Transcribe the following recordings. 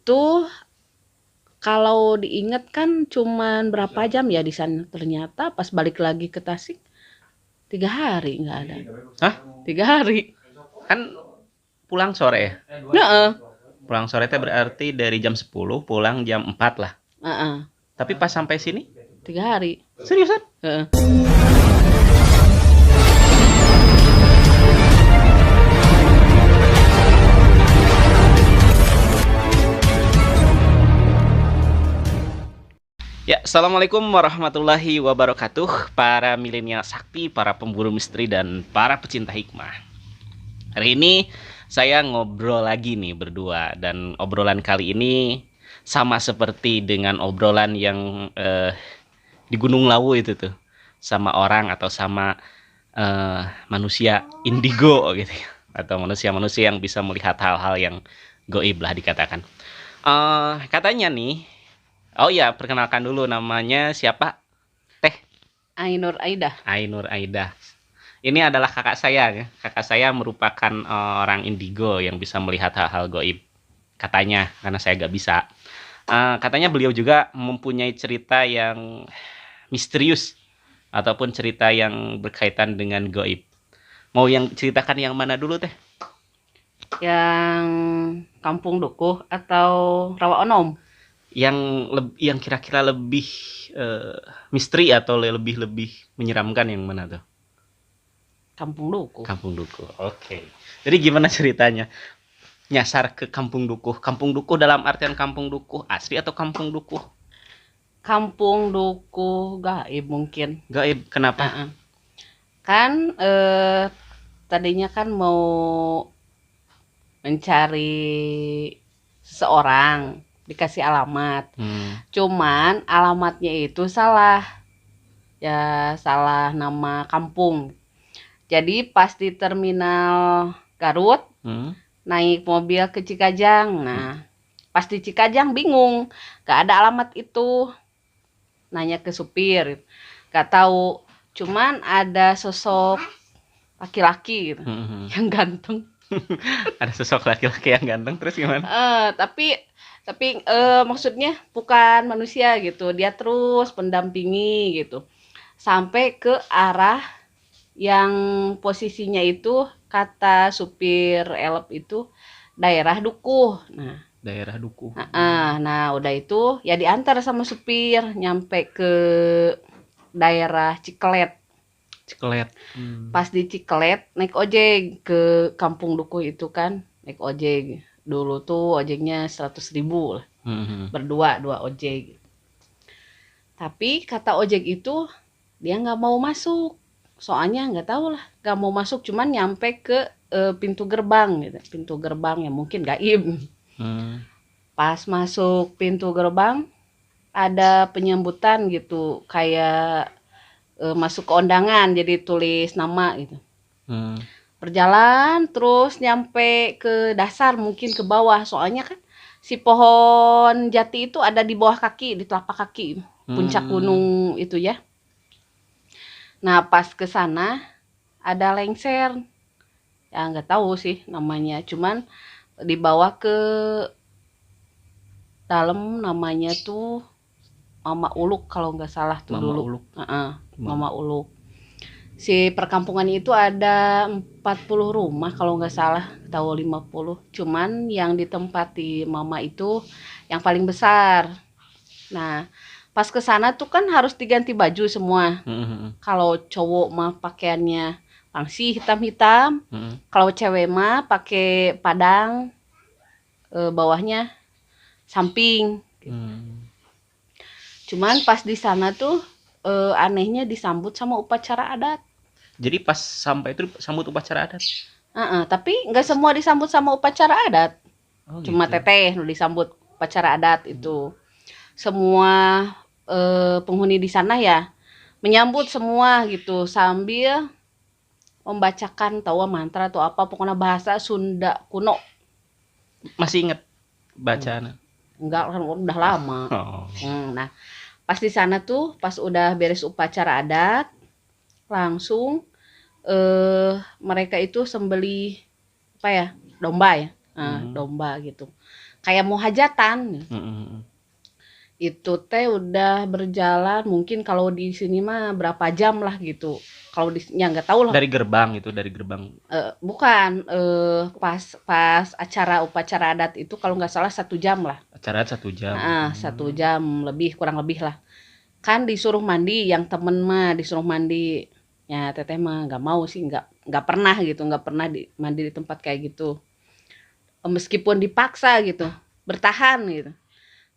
itu kalau diingat kan cuman berapa jam ya di sana. Ternyata pas balik lagi ke Tasik 3 hari nggak ada. Hah? 3 hari. Kan pulang sore ya? Heeh. Pulang sore teh berarti dari jam 10 pulang jam 4 lah. Heeh. Tapi pas sampai sini 3 hari. seriusan? Heeh. Ya, assalamualaikum warahmatullahi wabarakatuh, para milenial sakti, para pemburu misteri dan para pecinta hikmah. Hari ini saya ngobrol lagi nih berdua, dan obrolan kali ini sama seperti dengan obrolan yang di Gunung Lawu itu tuh, sama orang atau sama manusia indigo gitu ya, atau manusia-manusia yang bisa melihat hal-hal yang goib lah dikatakan. Katanya nih, oh ya, perkenalkan dulu, namanya siapa? Teh Ainur Aidah. Ainur Aidah. Ini adalah kakak saya ya. Kakak saya merupakan orang indigo yang bisa melihat hal-hal goib. Katanya, karena saya gak bisa. Katanya beliau juga mempunyai cerita yang misterius ataupun cerita yang berkaitan dengan goib. Mau yang ceritakan yang mana dulu teh? Yang Kampung Dukuh atau Rawa Onom? Yang kira-kira lebih misteri atau lebih menyeramkan yang mana tuh? Kampung Dukuh. Kampung Dukuh. Oke. Jadi gimana ceritanya? Nyasar ke Kampung Dukuh. Kampung Dukuh dalam artian Kampung Dukuh asli atau Kampung Dukuh Kampung Dukuh gaib mungkin. gaib? Kenapa? Heeh. Kan tadinya kan mau mencari seseorang, dikasih alamat. Cuman alamatnya itu salah. Ya, salah nama kampung. Jadi pas di terminal Garut, naik mobil ke Cikajang. Nah, pas di Cikajang bingung, gak ada alamat itu. Nanya ke supir, gak tahu. Cuman ada sosok laki-laki gitu, yang ganteng. Ada sosok laki-laki yang ganteng, terus gimana? Tapi maksudnya bukan manusia gitu. Dia terus mendampingi gitu. Sampai ke arah yang posisinya itu kata supir elep itu daerah Dukuh. Nah, Daerah Dukuh. nah udah itu ya diantar sama supir nyampe ke daerah Ciklet. Ciklet. Pas di Ciklet naik ojek ke Kampung Dukuh itu kan, naik ojek. Dulu tuh ojeknya 100.000 lah. Berdua, 2 ojek. Tapi kata ojek itu dia nggak mau masuk. Soalnya nggak tahu lah, nggak mau masuk, cuman nyampe ke pintu gerbang gitu. Pintu gerbang yang mungkin gaib. Pas masuk pintu gerbang ada penyambutan gitu, kayak masuk ke undangan, jadi tulis nama gitu. Berjalan terus nyampe ke dasar, mungkin ke bawah, soalnya kan si pohon jati itu ada di bawah kaki, di telapak kaki puncak gunung itu ya. Nah pas ke sana ada lengser, ya nggak tahu sih namanya, cuman dibawa ke dalam, namanya tuh Mama Uluk kalau nggak salah tuh. Mama dulu Uluk. Mama Uluk. Si perkampungan itu ada 40 rumah kalau nggak salah, tahu 50. Cuman yang ditempati Mama itu yang paling besar. Nah, pas ke sana tuh kan harus diganti baju semua. Kalau cowok mah pakaiannya pangsi hitam-hitam. Kalau cewek mah pakai padang, bawahnya samping. Cuman pas di sana tuh anehnya disambut sama upacara adat. Jadi pas sampai itu sambut upacara adat. Tapi nggak semua disambut sama upacara adat. Cuma gitu. teteh disambut upacara adat itu. Semua penghuni di sana ya menyambut semua gitu sambil membacakan tahu mantra atau apa, pokoknya bahasa Sunda kuno. Masih inget bacaan? Enggak, kan udah lama. Nah, pas di sana tuh pas udah beres upacara adat langsung mereka itu sembelih apa ya, domba ya, domba gitu. kayak mau hajatan. Mm-mm. Itu teh udah berjalan mungkin kalau di sini mah berapa jam lah gitu. Kalau di ya nggak tahu lah. Dari gerbang itu, dari gerbang. Bukan pas acara upacara adat itu kalau nggak salah 1 jam lah. Acara 1 jam. 1 jam lebih kurang lebih lah. Kan disuruh mandi, yang temen mah disuruh mandi. Ya teteh mah nggak mau sih, nggak pernah gitu, nggak pernah mandi di tempat kayak gitu. Meskipun dipaksa gitu, bertahan gitu.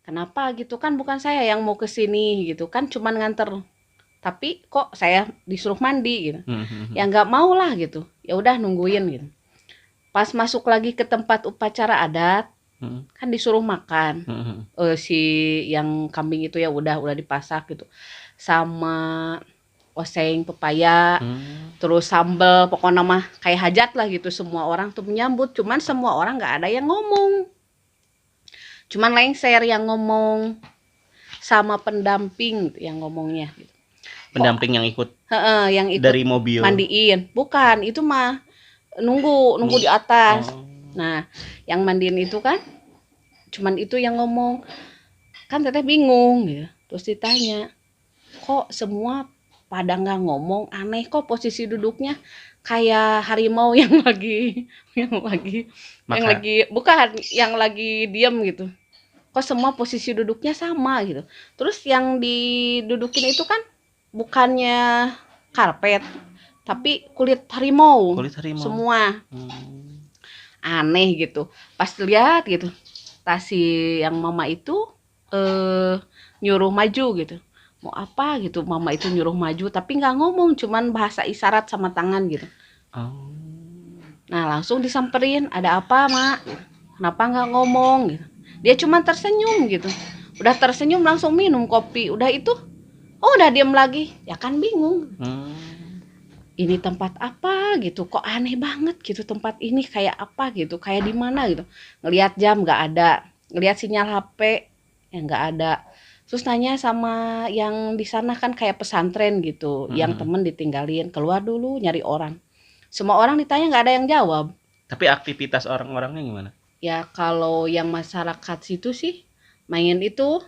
Kenapa gitu, kan bukan saya yang mau ke sini gitu, kan cuman nganter. Tapi kok saya disuruh mandi gitu. Ya nggak mau lah gitu. Ya udah nungguin gitu. Pas masuk lagi ke tempat upacara adat, kan disuruh makan. Si yang kambing itu ya udah dipasak gitu. Sama oseng pepaya, terus sambal, pokoknya mah kayak hajat lah gitu. Semua orang tuh menyambut, cuman semua orang nggak ada yang ngomong. Cuman lengser yang ngomong sama pendamping yang ngomongnya. Pendamping yang ikut yang ikut dari mobil. Mandiin. Bukan, itu mah nunggu di atas. Nah, yang mandiin itu kan cuman itu yang ngomong. Kan teteh bingung gitu. Terus ditanya, kok semua pada nggak ngomong, aneh kok posisi duduknya kayak harimau yang lagi bukan yang lagi diam gitu. Kok semua posisi duduknya sama gitu. Terus yang didudukin itu kan bukannya karpet, tapi kulit harimau. Semua. Aneh gitu. Pas lihat gitu, tasi yang mama itu nyuruh maju gitu. Mau apa gitu, mama itu nyuruh maju tapi nggak ngomong, cuman bahasa isyarat sama tangan gitu. Nah langsung disamperin, ada apa mak? Kenapa nggak ngomong gitu? Dia cuma tersenyum gitu. Udah tersenyum langsung minum kopi. Udah itu, udah diem lagi. Ya kan bingung. Ini tempat apa gitu? Kok aneh banget gitu tempat ini, kayak apa gitu? Kayak di mana gitu? Ngelihat jam nggak ada, ngelihat sinyal HP ya nggak ada. Terus nanya sama yang di sana kan kayak pesantren gitu, yang temen ditinggalin, keluar dulu nyari orang. Semua orang ditanya nggak ada yang jawab. Tapi aktivitas orang-orangnya gimana? Ya kalau yang masyarakat situ sih main itu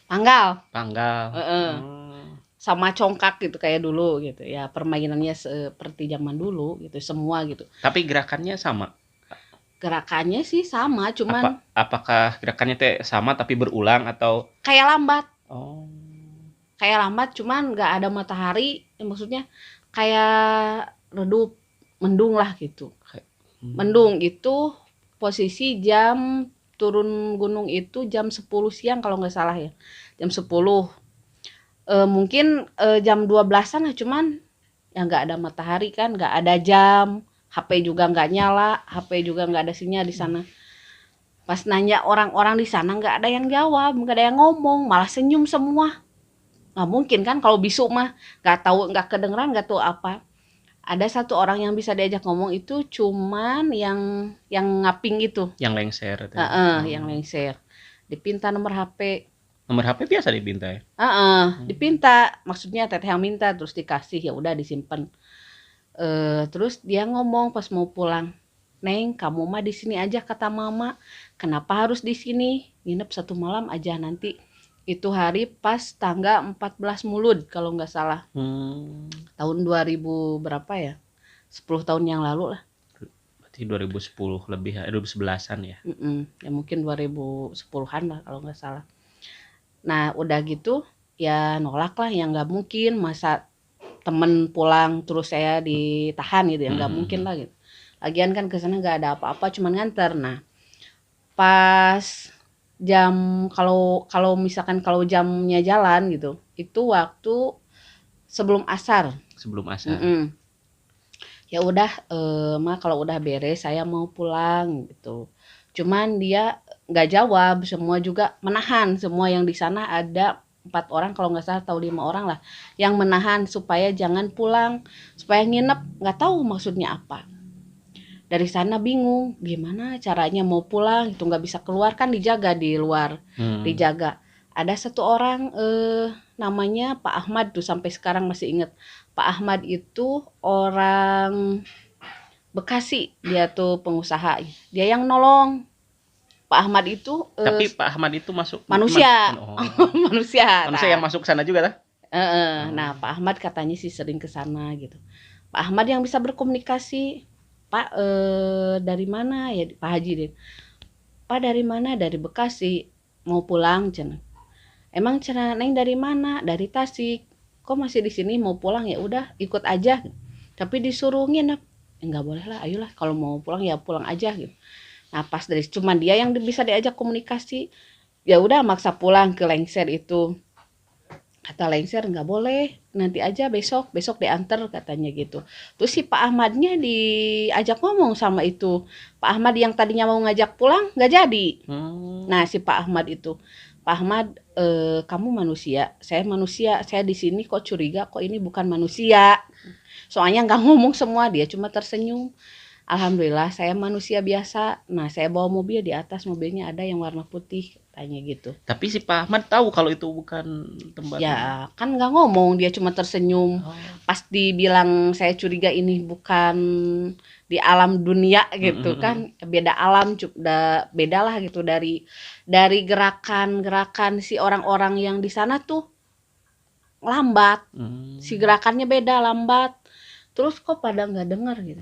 panggal. Sama congkak gitu kayak dulu gitu ya, permainannya seperti zaman dulu gitu semua gitu. Tapi gerakannya sama? Gerakannya sih sama, cuman apakah gerakannya teh sama tapi berulang atau kayak lambat? Kayak lambat, cuman nggak ada matahari, maksudnya kayak redup, mendung lah gitu. Mendung itu posisi jam turun gunung itu jam 10 siang kalau nggak salah ya, jam 10. Mungkin jam 12-an lah, cuman ya nggak ada matahari kan, nggak ada jam, HP juga nggak nyala, HP juga nggak ada sinyal di sana. Pas nanya orang-orang di sana nggak ada yang jawab, nggak ada yang ngomong, malah senyum semua. Nggak mungkin kan kalau bisu mah nggak tahu, nggak kedengeran, nggak tahu apa. Ada satu orang yang bisa diajak ngomong itu cuman yang ngaping itu. Yang lengser. Yang lengser. Dipinta nomor HP. Nomor HP biasa dipinta ya? Dipinta, maksudnya teteh yang minta, terus dikasih, ya udah disimpan. Terus dia ngomong pas mau pulang, Neng, kamu mah di sini aja kata mama. Kenapa harus di sini? Nginep 1 malam aja nanti. Itu hari pas tanggal 14 Mulud kalau nggak salah. Tahun 2000 berapa ya? 10 tahun yang lalu lah. Berarti 2010 lebih ya, 2011-an ya? Ya mungkin 2010-an lah kalau nggak salah. Nah udah gitu ya nolak lah, yang nggak mungkin masa temen pulang terus saya ditahan gitu ya, nggak mungkin lah gitu. Lagian kan kesana nggak ada apa-apa, cuman nganter. Nah pas jam kalau misalkan kalau jamnya jalan gitu, itu waktu sebelum asar. Ya udah mah kalau udah beres saya mau pulang gitu. Cuman dia nggak jawab, semua juga menahan. Semua yang di sana ada 4 orang kalau nggak salah, atau 5 orang lah yang menahan supaya jangan pulang, supaya nginep. Nggak tahu maksudnya apa. Dari sana bingung gimana caranya mau pulang itu, nggak bisa keluar kan, dijaga di luar. Dijaga. Ada satu orang namanya Pak Ahmad tuh, sampai sekarang masih inget. Pak Ahmad itu orang Bekasi, dia tuh pengusaha, dia yang nolong. Pak Ahmad itu Tapi Pak Ahmad itu masuk manusia. Manusia. Manusia yang masuk sana juga lah. Nah, Pak Ahmad katanya sih sering ke sana gitu. Pak Ahmad yang bisa berkomunikasi. Pak dari mana ya, Pak Haji deh. Pak dari mana? Dari Bekasi. Mau pulang cenah. Emang cenah Neng dari mana? Dari Tasik. Kok masih di sini mau pulang? Ya udah ikut aja. Tapi disuruh nginep. Enggak boleh lah, ayolah kalau mau pulang ya pulang aja gitu. Nah, pas dari cuman dia yang bisa diajak komunikasi. Ya udah maksa pulang ke Lengser itu. Kata Lengser nggak boleh, nanti aja besok diantar katanya gitu. Terus si Pak Ahmadnya diajak ngomong sama itu. Pak Ahmad yang tadinya mau ngajak pulang nggak jadi. Nah si Pak Ahmad itu, Pak Ahmad, kamu manusia, saya di sini kok curiga kok ini bukan manusia. Soalnya nggak ngomong semua, dia cuma tersenyum. Alhamdulillah saya manusia biasa. Nah saya bawa mobil, di atas mobilnya ada yang warna putih, tanya gitu. Tapi si Pak Ahmad tahu kalau itu bukan tempat. Ya kan nggak ngomong, dia cuma tersenyum. Pas dibilang saya curiga ini bukan di alam dunia gitu kan, beda alam, beda lah gitu dari gerakan si orang-orang yang di sana tuh lambat. Si gerakannya beda, lambat. Terus kok pada nggak dengar gitu.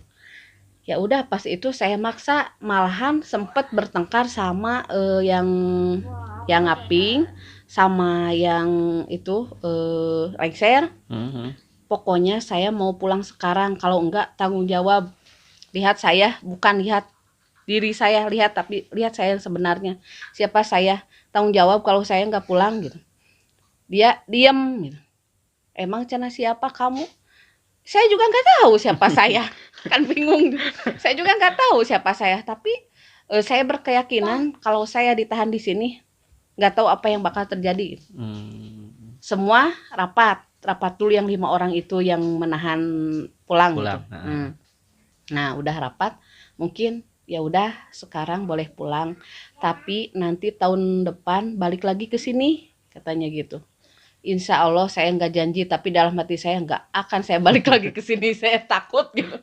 Ya udah pas itu saya maksa, malahan sempet bertengkar sama yang ngaping sama yang itu Lengser. Pokoknya saya mau pulang sekarang, kalau enggak tanggung jawab. Lihat saya, bukan lihat diri saya, tapi lihat saya yang sebenarnya. Siapa saya, tanggung jawab kalau saya enggak pulang gitu. Dia diam gitu. Emang cenah siapa kamu? Saya juga nggak tahu siapa saya. Kan bingung. Saya juga nggak tahu siapa saya, tapi saya berkeyakinan kalau saya ditahan di sini nggak tahu apa yang bakal terjadi. Semua rapat dulu yang 5 orang itu yang menahan pulang. Gitu. Nah udah rapat, mungkin ya udah sekarang boleh pulang, tapi nanti tahun depan balik lagi ke sini katanya gitu. Insya Allah saya nggak janji, tapi dalam hati saya nggak akan saya balik lagi ke sini, saya takut gitu.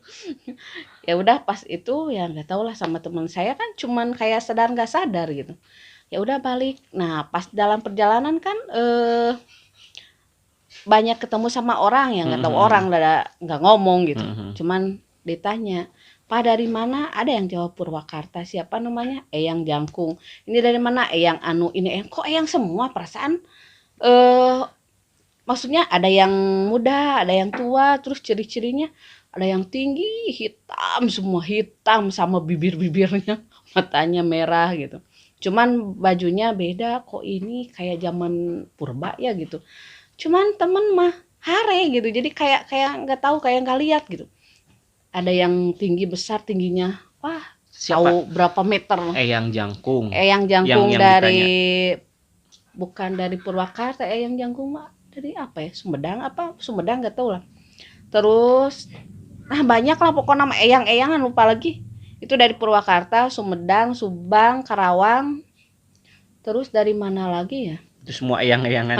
Ya udah pas itu ya nggak tahu lah, sama teman saya kan cuman kayak sadar nggak sadar gitu. Ya udah balik. Nah pas dalam perjalanan kan banyak ketemu sama orang yang nggak tahu orang, nggak ngomong gitu. Cuman ditanya, Pak dari mana? Ada yang jawab Purwakarta. Siapa namanya? Eyang Jangkung. Ini dari mana? Eyang Anu. Ini kok Eyang semua, perasaan maksudnya ada yang muda, ada yang tua, terus ciri-cirinya ada yang tinggi, hitam, semua hitam sama bibir-bibirnya, matanya merah gitu. Cuman bajunya beda, kok ini kayak zaman purba ya gitu. Cuman temen mah hare gitu, jadi kayak nggak tahu, kayak nggak lihat gitu. Ada yang tinggi besar, tingginya wah tahu berapa meter. Eyang Jangkung. Eyang Jangkung yang dari ditanya. Bukan dari Purwakarta, Eyang Jangkung mah dari apa ya, Sumedang nggak tahu lah. Terus nah banyak lah pokoknya nama eyang-eyangan, lupa lagi. Itu dari Purwakarta, Sumedang, Subang, Karawang. Terus dari mana lagi ya? Itu semua eyang-eyangan.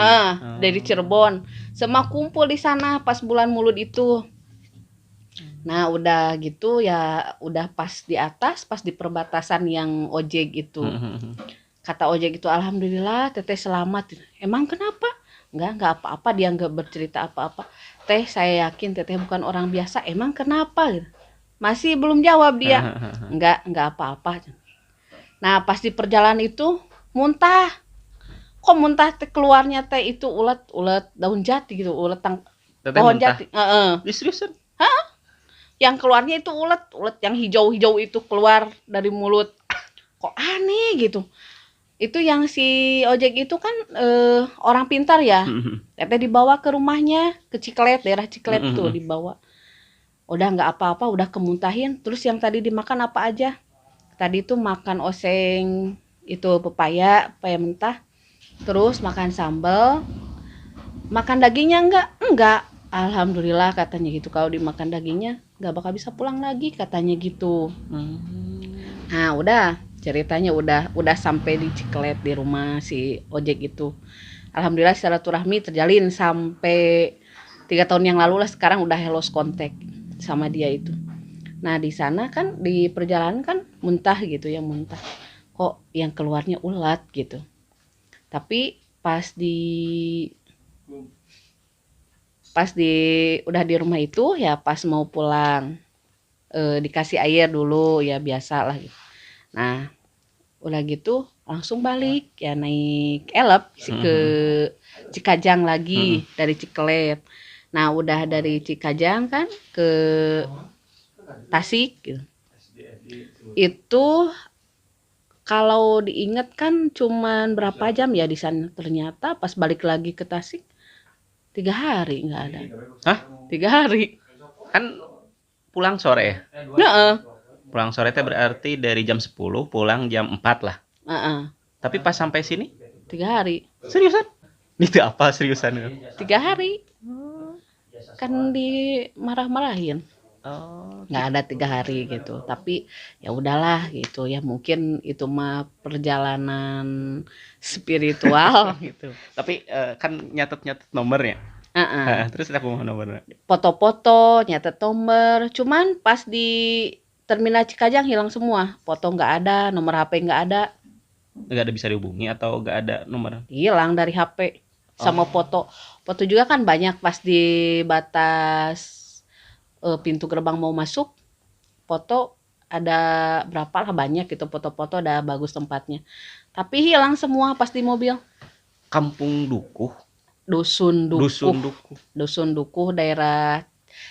Dari Cirebon. Semua kumpul di sana pas bulan Mulud itu. Nah udah gitu ya, udah pas di atas, pas di perbatasan yang ojek itu. Kata ojek itu, alhamdulillah teteh selamat. Emang kenapa? Enggak apa-apa, dia enggak bercerita apa-apa. Teh saya yakin teteh bukan orang biasa. Emang kenapa? Masih belum jawab dia. Enggak apa-apa. Nah pas di perjalanan itu muntah. Kok muntah teh, keluarnya teh itu ulet daun jati gitu, ulet pohon jati. Seriusan? Yang keluarnya itu ulet yang hijau-hijau itu keluar dari mulut. Kok aneh gitu. Itu yang si ojek itu kan orang pintar ya. Teteh dibawa ke rumahnya, ke Ciklet, daerah Ciklet tuh dibawa. Udah nggak apa-apa, udah kemuntahin. Terus yang tadi dimakan apa aja? Tadi tuh makan oseng, itu pepaya mentah. Terus makan sambal. Makan dagingnya enggak. Alhamdulillah katanya gitu. Kalau dimakan dagingnya nggak bakal bisa pulang lagi katanya gitu. Nah udah. Ceritanya udah sampai di Ciklet, di rumah si ojek itu. Alhamdulillah silaturahmi terjalin sampai 3 tahun yang lalu lah, sekarang udah lost contact sama dia itu. Nah di sana kan di perjalanan kan muntah gitu ya, muntah. Kok yang keluarnya ulat gitu. Tapi pas di udah di rumah itu ya pas mau pulang dikasih air dulu ya biasa lah gitu. Nah udah gitu langsung balik ya naik elep ke Cikajang lagi dari Ciklet. Nah udah dari Cikajang kan ke Tasik gitu. Itu kalau diingat kan cuman berapa jam ya di sana, ternyata pas balik lagi ke Tasik 3 hari nggak ada. Hah? 3 hari. Kan pulang sore ya? Heeh. Pulang sore teh berarti dari jam 10 pulang jam 4 lah. Heeh. Tapi pas sampai sini 3 hari. seriusan? Itu apa seriusan? 3 hari. Kan dimarah-marahin. Oh, Nggak ada 3 hari gitu. Tapi ya udahlah gitu ya, mungkin itu mah perjalanan spiritual gitu. tapi kan nyatet nomornya. Heeh. Terus aku mau nomornya. Foto-foto, nyatet nomor. Cuman pas di terminal Cikajang hilang semua. Foto nggak ada, nomor HP nggak ada. Nggak ada bisa dihubungi atau nggak ada nomor? Hilang dari HP. Sama foto. Foto juga kan banyak pas di batas pintu gerbang mau masuk. Foto ada berapa lah, banyak gitu foto-foto, ada bagus tempatnya. Tapi hilang semua pas di mobil. Kampung Dukuh. Dusun Dukuh daerah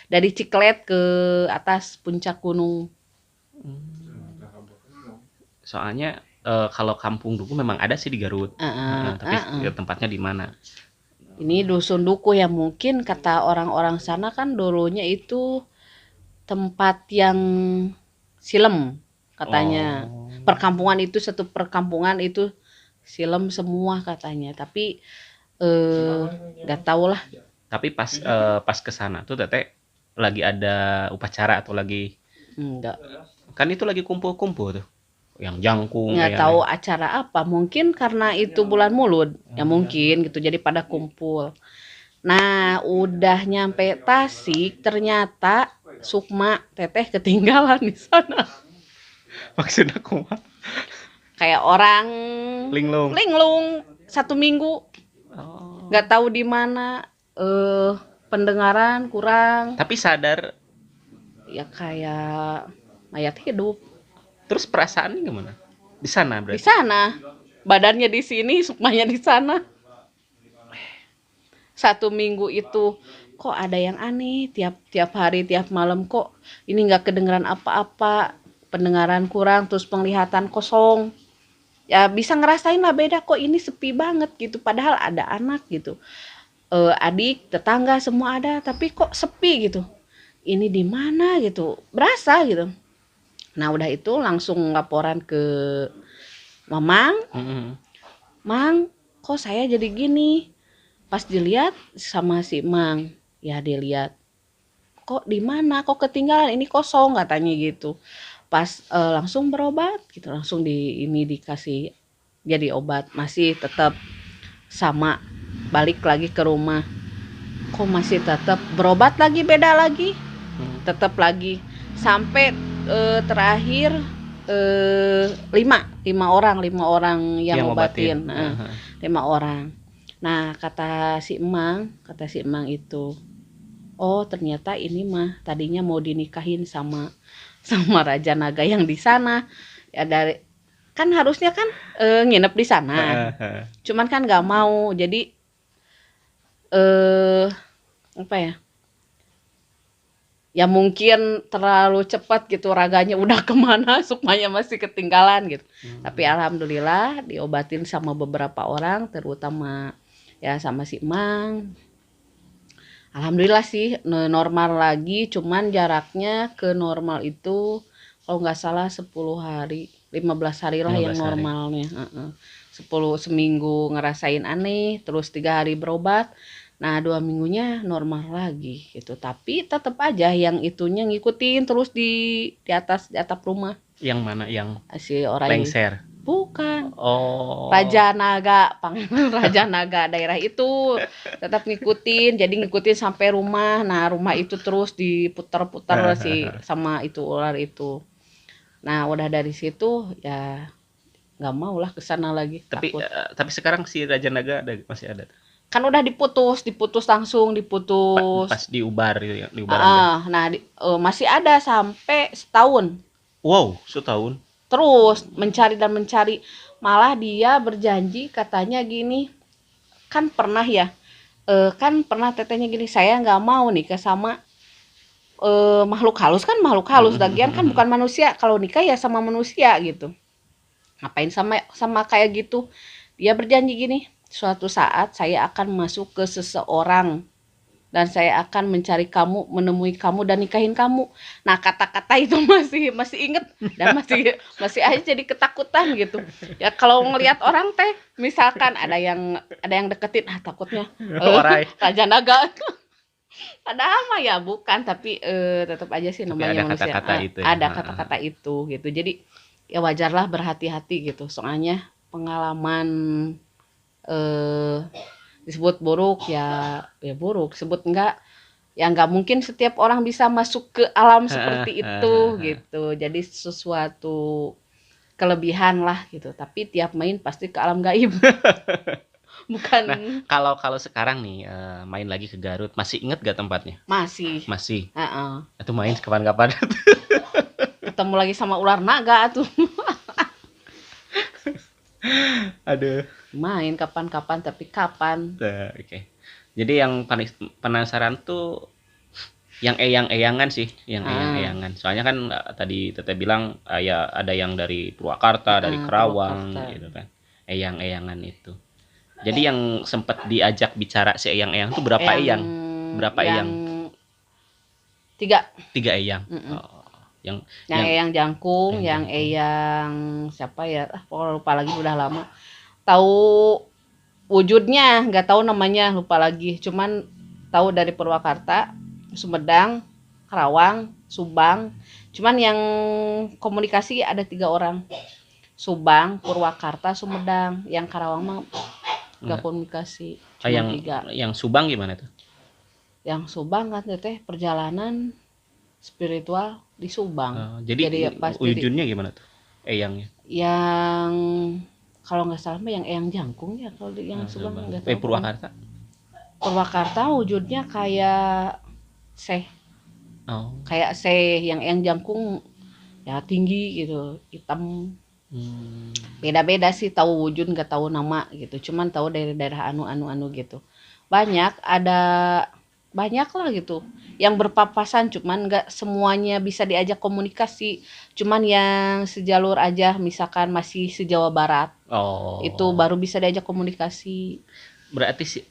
dari Ciklet ke atas puncak gunung. Soalnya kalau Kampung Dukuh memang ada sih di Garut. Tapi tempatnya di mana? Ini Dusun Dukuh ya, mungkin kata orang-orang sana kan dulunya itu tempat yang silem katanya. Perkampungan itu, satu perkampungan itu silem semua katanya. Tapi nggak tahu lah. Tapi pas ke sana tuh Teteh lagi ada upacara atau lagi enggak. Kan itu lagi kumpul-kumpul tuh. Yang jangkung nggak tahu acara apa, mungkin karena itu bulan Mulud ya mungkin gitu, jadi pada kumpul. Nah udah nyampe Tasik ternyata Sukma Teteh ketinggalan di sana. Maksudnya kumaha? Kayak orang linglung 1 minggu, nggak tahu di mana, pendengaran kurang. Tapi sadar ya kayak mayat hidup. Terus perasaannya gimana? Di sana berarti? Di sana. Badannya di sini, sukmanya di sana. 1 minggu itu kok ada yang aneh, tiap hari, tiap malam kok ini nggak kedengeran apa-apa, pendengaran kurang, terus penglihatan kosong. Ya bisa ngerasain lah beda, kok ini sepi banget gitu, padahal ada anak gitu. Adik, tetangga semua ada, tapi kok sepi gitu. Ini di mana gitu, berasa gitu. Nah udah itu langsung laporan ke Mamang. Mang, kok saya jadi gini? Pas dilihat sama si Mang, ya dilihat, kok di mana? Kok ketinggalan? Ini kosong katanya gitu. Pas langsung berobat gitu, langsung dikasih jadi obat, masih tetap sama. Balik lagi ke rumah, kok masih tetap berobat lagi, beda lagi, tetap lagi sampai terakhir 5 orang yang ngobatin. 5 orang. Nah kata si Emang itu, oh ternyata ini mah tadinya mau dinikahin sama Raja Naga yang di sana. Ya dari kan harusnya kan nginep di sana. Cuman kan nggak mau, jadi apa ya? Ya mungkin terlalu cepat gitu, raganya udah kemana, Sukmanya masih ketinggalan gitu. Tapi alhamdulillah diobatin sama beberapa orang, terutama ya sama si Mang. Alhamdulillah sih normal lagi, cuman jaraknya ke normal itu kalau nggak salah 10 hari, 15 hari lah yang normalnya. 10 seminggu ngerasain aneh, terus 3 hari berobat. Nah 2 minggunya normal lagi gitu. Tapi tetap aja yang itunya ngikutin terus di atas, di atap rumah. Yang mana? Yang si orang lengser? Bukan. Oh. Raja Naga, Pangeran Raja Naga daerah itu tetap ngikutin, jadi ngikutin sampai rumah. Nah, rumah itu terus diputar-putar sih sama itu ular itu. Nah, udah dari situ ya nggak mau lah kesana lagi. Takut. Tapi sekarang si Raja Naga masih ada. Kan udah diputus langsung, diputus. Pas diubar gitu ya, diubaran. Nah, masih ada sampai setahun. Wow, setahun. Terus mencari dan mencari. Malah dia berjanji katanya gini, kan pernah ya, kan pernah tetehnya gini, saya nggak mau nikah sama makhluk halus, kan makhluk halus, lagian kan bukan manusia, kalau nikah ya sama manusia gitu. Ngapain sama kayak gitu. Dia berjanji gini, suatu saat saya akan masuk ke seseorang dan saya akan mencari kamu, menemui kamu dan nikahin kamu. Nah, kata-kata itu masih inget dan masih aja jadi ketakutan gitu. Ya kalau ngelihat orang teh, misalkan ada yang deketin, takutnya Raja Naga. Padahal mah ya bukan, tapi tetap aja sih namanya manusia. Ada kata-kata itu gitu. Jadi ya wajarlah berhati-hati gitu. Soalnya pengalaman disebut buruk ya buruk, sebut enggak ya enggak mungkin setiap orang bisa masuk ke alam seperti itu gitu. Jadi sesuatu kelebihan lah gitu, tapi tiap main pasti ke alam gaib. Bukan. Nah, kalau sekarang nih main lagi ke Garut, masih inget gak tempatnya? Masih. Itu main kapan-kapan. Ketemu lagi sama ular naga tuh. Aduh. Main kapan-kapan, tapi kapan. Oke. Jadi yang paling penasaran tuh yang eyang-eyangan sih, yang eyang-eyangan. Soalnya kan tadi Teteh bilang ya ada yang dari Purwakarta, dari Kerawang gitu kan. Eyang-eyangan itu. Jadi yang sempat diajak bicara si eyang-eyang tuh berapa eyang? Berapa eyang? 3 eyang. Yang eyang jangkung, yang eyang siapa ya? Lupa lagi, udah lama. Tahu wujudnya, nggak tahu namanya, lupa lagi. Cuman tahu dari Purwakarta, Sumedang, Karawang, Subang. Cuman yang komunikasi ada 3 orang. Subang, Purwakarta, Sumedang. Yang Karawang mah nggak komunikasi. Cuma 3. Yang Subang gimana tuh? Yang Subang kan teteh perjalanan spiritual di Subang. Jadi wujudnya gimana tuh? Eyangnya? Yang kalau nggak salah mah yang eyang jangkung ya, kalau yang Subang nggak tahu. Purwakarta? Purwakarta wujudnya kayak seh. Kayak seh, yang eyang jangkung ya tinggi gitu, hitam. Beda-beda sih, tahu wujud nggak tahu nama gitu. Cuman tahu dari daerah anu gitu. Banyak lah gitu yang berpapasan, cuman nggak semuanya bisa diajak komunikasi, cuman yang sejalur aja, misalkan masih se-Jawa Barat itu baru bisa diajak komunikasi. Berarti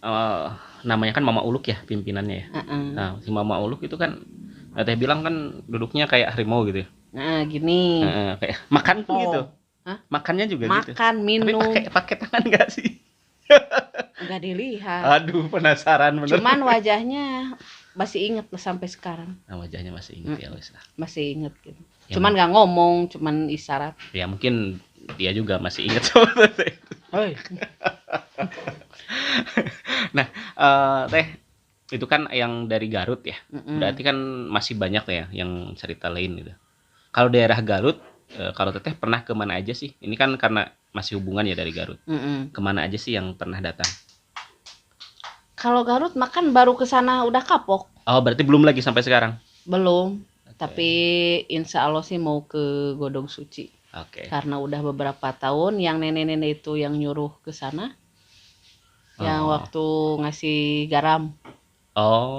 namanya kan Mama Uluk ya pimpinannya ya. Nah, si Mama Uluk itu kan Teh bilang kan duduknya kayak harimau gitu ya. Nah gini, kayak makan tuh gitu. Makannya juga gitu. Makan, minum. Tapi pakai tangan nggak sih? Nggak dilihat. Aduh, penasaran bener. Cuman wajahnya masih inget sampai sekarang. Nah, wajahnya masih inget ya Wes. Masih inget gitu. Ya, cuman nggak ngomong, cuman isyarat. Ya mungkin dia juga masih inget sebenarnya. Nah, Teh, itu kan yang dari Garut ya. Berarti kan masih banyak ya yang cerita lain gitu. Kalau daerah Garut, kalau Teteh pernah kemana aja sih? Ini kan karena masih hubungan ya dari Garut. Kemana aja sih yang pernah datang? Kalau Garut makan baru kesana udah kapok. Oh, berarti belum lagi sampai sekarang? Belum. Tapi insya Allah sih mau ke Godong Suci. Karena udah beberapa tahun yang nenek-nenek itu yang nyuruh ke sana. Yang waktu ngasih garam.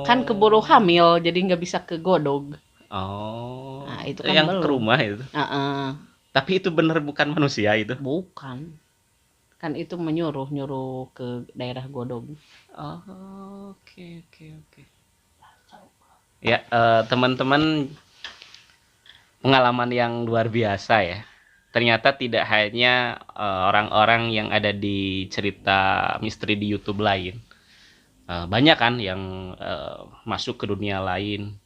Kan keburu hamil, jadi nggak bisa ke Godog. Nah, itu kan yang belum. Ke rumah itu. Tapi itu bener bukan manusia itu? Bukan. Kan itu nyuruh ke daerah Godog. Oke. Ya, teman-teman, pengalaman yang luar biasa ya. Ternyata tidak hanya orang-orang yang ada di cerita misteri di YouTube lain. Banyak kan yang masuk ke dunia lain.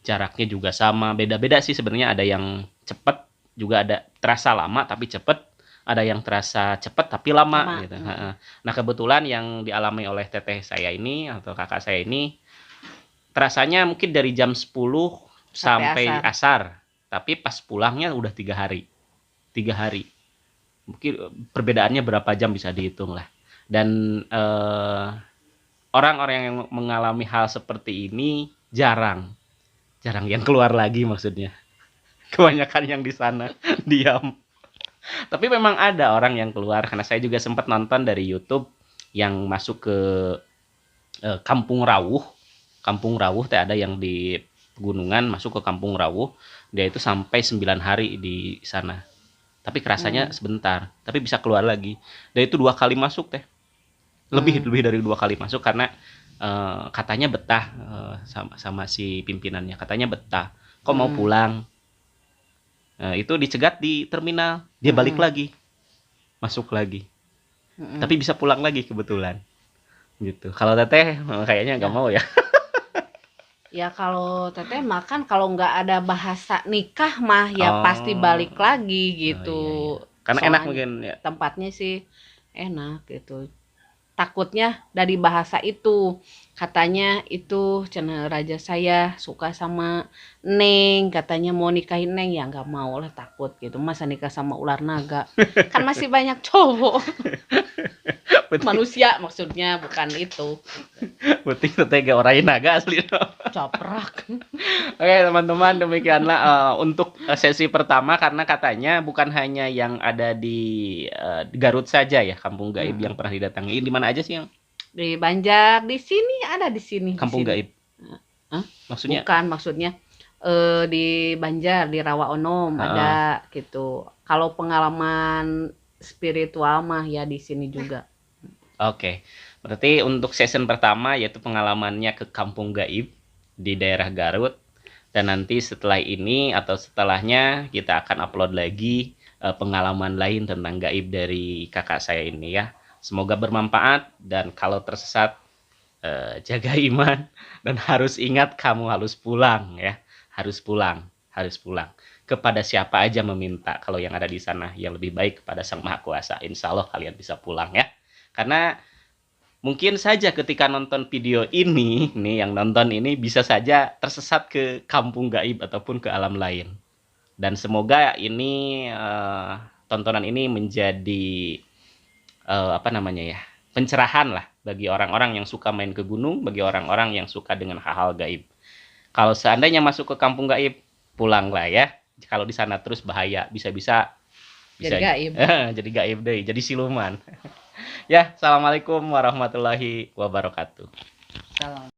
Jaraknya juga sama, beda-beda sih sebenarnya. Ada yang cepat, juga ada terasa lama tapi cepat. ada yang terasa cepat tapi lama Lama, gitu. Nah, kebetulan yang dialami oleh teteh saya ini atau kakak saya ini terasanya mungkin dari jam 10 sampai asar. Tapi pas pulangnya udah 3 hari. 3 hari. Mungkin perbedaannya berapa jam bisa dihitung lah. Dan orang-orang yang mengalami hal seperti ini jarang yang keluar lagi maksudnya. Kebanyakan yang di sana diam. Tapi memang ada orang yang keluar, karena saya juga sempat nonton dari YouTube yang masuk ke Kampung Rawuh. Kampung Rawuh teh ada yang di pegunungan masuk ke Kampung Rawuh. Dia itu sampai 9 hari di sana. Tapi kerasanya sebentar, tapi bisa keluar lagi. Dan itu 2 kali masuk teh. Lebih dari 2 kali masuk karena katanya betah sama si pimpinannya. Katanya betah. Kok mau pulang? Itu dicegat di terminal, dia balik lagi, masuk lagi. Tapi bisa pulang lagi kebetulan. Gitu. Kalau teteh kayaknya nggak mau ya. Ya kalau teteh makan kalau nggak ada bahasa nikah mah ya pasti balik lagi gitu. Iya. Karena Soalnya enak mungkin ya. Tempatnya sih enak gitu. Takutnya dari bahasa itu katanya itu cenah raja saya suka sama Neng, katanya mau nikahin Neng, ya nggak mau lah, takut gitu, masa nikah sama ular naga. Kan masih banyak cowok. Manusia maksudnya, bukan itu. Penting teteh ge orain naga asli. Caprak. Oke teman-teman, demikianlah untuk sesi pertama, karena katanya bukan hanya yang ada di Garut saja ya Kampung Gaib yang pernah didatangi. Di mana aja sih yang Di Banjar, di sini ada, di sini. Kampung di sini. Gaib? Maksudnya? Bukan, maksudnya di Banjar, di Rawa Onom ada gitu. Kalau pengalaman spiritual mah ya di sini juga. Oke. Berarti untuk season pertama yaitu pengalamannya ke Kampung Gaib di daerah Garut, dan nanti setelah ini atau setelahnya kita akan upload lagi pengalaman lain tentang gaib dari kakak saya ini ya. Semoga bermanfaat, dan kalau tersesat jaga iman dan harus ingat kamu harus pulang ya. Harus pulang kepada siapa aja meminta. Kalau yang ada di sana yang lebih baik kepada Sang Maha Kuasa, insya Allah kalian bisa pulang ya. Karena mungkin saja ketika nonton video ini, nih yang nonton ini bisa saja tersesat ke kampung gaib ataupun ke alam lain. Dan semoga ini tontonan ini menjadi apa namanya ya, pencerahan lah bagi orang-orang yang suka main ke gunung, bagi orang-orang yang suka dengan hal-hal gaib. Kalau seandainya masuk ke kampung gaib, pulanglah ya. Kalau di sana terus bahaya, bisa Jadi gaib. jadi gaib deh, jadi siluman. Ya, assalamualaikum warahmatullahi wabarakatuh. Salam.